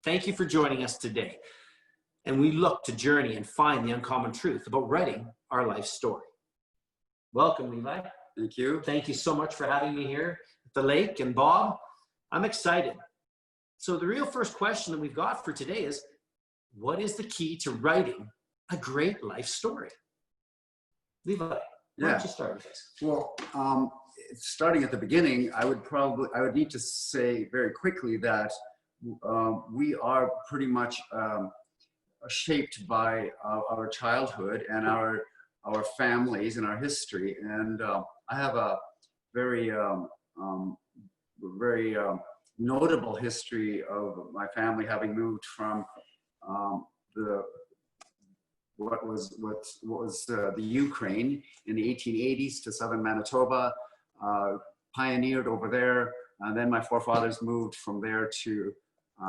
Thank you for joining us today. And we look to journey and find the uncommon truth about writing our life story. Welcome, Levi. Thank you. Thank you so much for having me here at the lake. And Bob, I'm excited. So the real first question that we've got for today is, what is the key to writing a great life story? Levi, why don't you start with this? Well, starting at the beginning, I would need to say very quickly that we are pretty much shaped by our childhood and our families and our history. And I have a very notable history of my family having moved from what was the Ukraine in the 1880s to southern Manitoba, pioneered over there, and then my forefathers moved from there to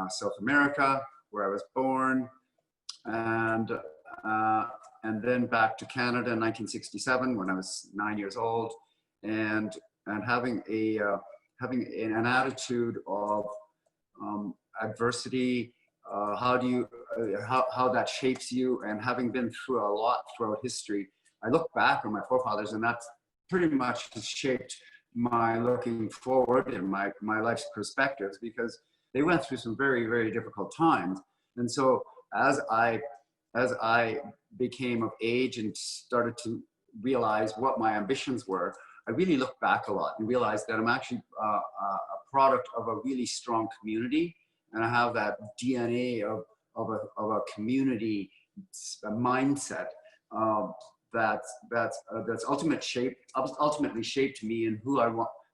South America, where I was born, and then back to Canada in 1967 when I was 9 years old, and having an attitude of adversity, how that shapes you, and having been through a lot throughout history, I look back on my forefathers, and that's pretty much shaped my looking forward and my life's perspectives, because they went through some very, very difficult times. And so as I became of age and started to realize what my ambitions were, I really looked back a lot and realized that I'm actually a product of a really strong community, and I have that DNA of a community mindset that's ultimately shaped me and who I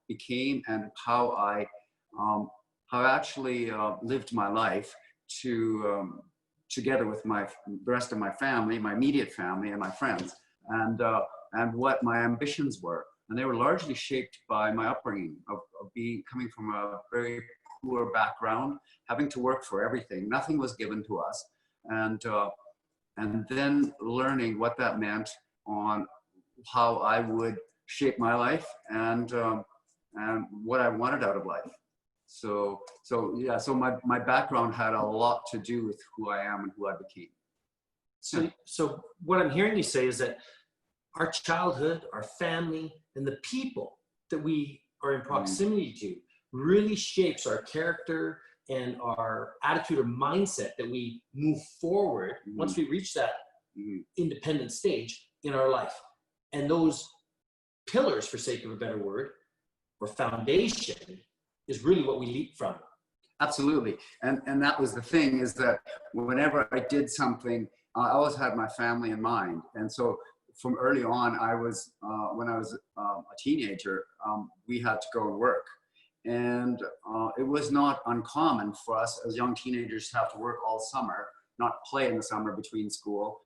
became, and how I actually lived my life together with the rest of my family, my immediate family, and my friends, and what my ambitions were. And they were largely shaped by my upbringing of coming from a very poor background, having to work for everything. Nothing was given to us, and then learning what that meant on how I would shape my life and what I wanted out of life. So my background had a lot to do with who I am and who I became. So what I'm hearing you say is that our childhood, our family, and the people that we are in proximity to really shapes our character and our attitude or mindset that we move forward once we reach that independent stage in our life. And those pillars, for sake of a better word, or foundation, is really what we leap from. Absolutely. And that was the thing, is that whenever I did something, I always had my family in mind. And so from early on, when I was a teenager, we had to go and work. And it was not uncommon for us as young teenagers to have to work all summer, not play in the summer between school.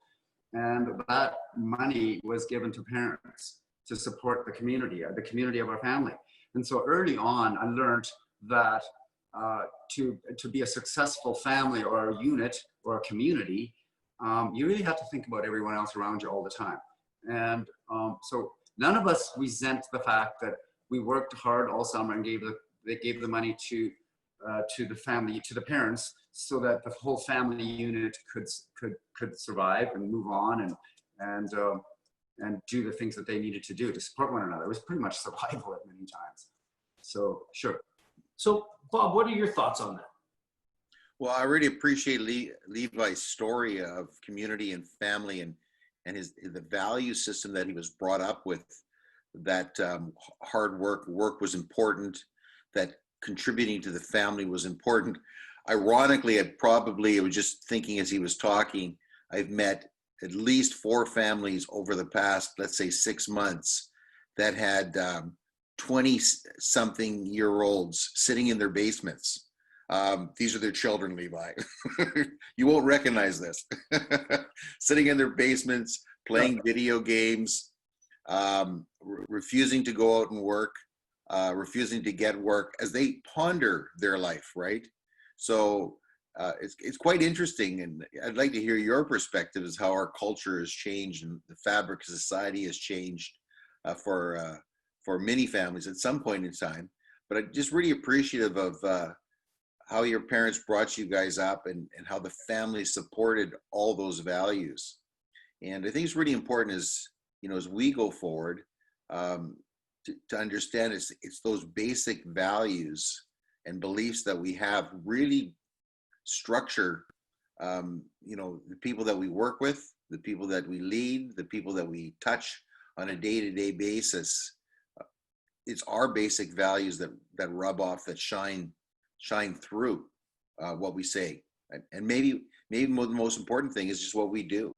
And that money was given to parents to support the community of our family. And so early on, I learned that to be a successful family or a unit or a community, you really have to think about everyone else around you all the time. And so none of us resent the fact that we worked hard all summer and gave the money to the family, to the parents, so that the whole family unit could survive and move on and do the things that they needed to do to support one another. It was pretty much survival at many times. So sure. So Bob, what are your thoughts on that? Well, I really appreciate Levi's story of community and family and the value system that he was brought up with, that hard work was important, that contributing to the family was important. Ironically, I was just thinking as he was talking, I've met at least 4 families over the past, let's say 6 months, that had 20-something-year-olds sitting in their basements. These are their children, Levi. You won't recognize this. Sitting in their basements, playing video games, refusing to go out and work, refusing to get work as they ponder their life, right? So it's quite interesting, and I'd like to hear your perspective as how our culture has changed and the fabric of society has changed for many families at some point in time. But I'm just really appreciative of how your parents brought you guys up, and how the family supported all those values. And I think it's really important as, you know, as we go forward, to understand it's those basic values and beliefs that we have really structure, you know, the people that we work with, the people that we lead, the people that we touch on a day-to-day basis. It's our basic values that rub off, that shine through what we say. And maybe the most important thing is just what we do.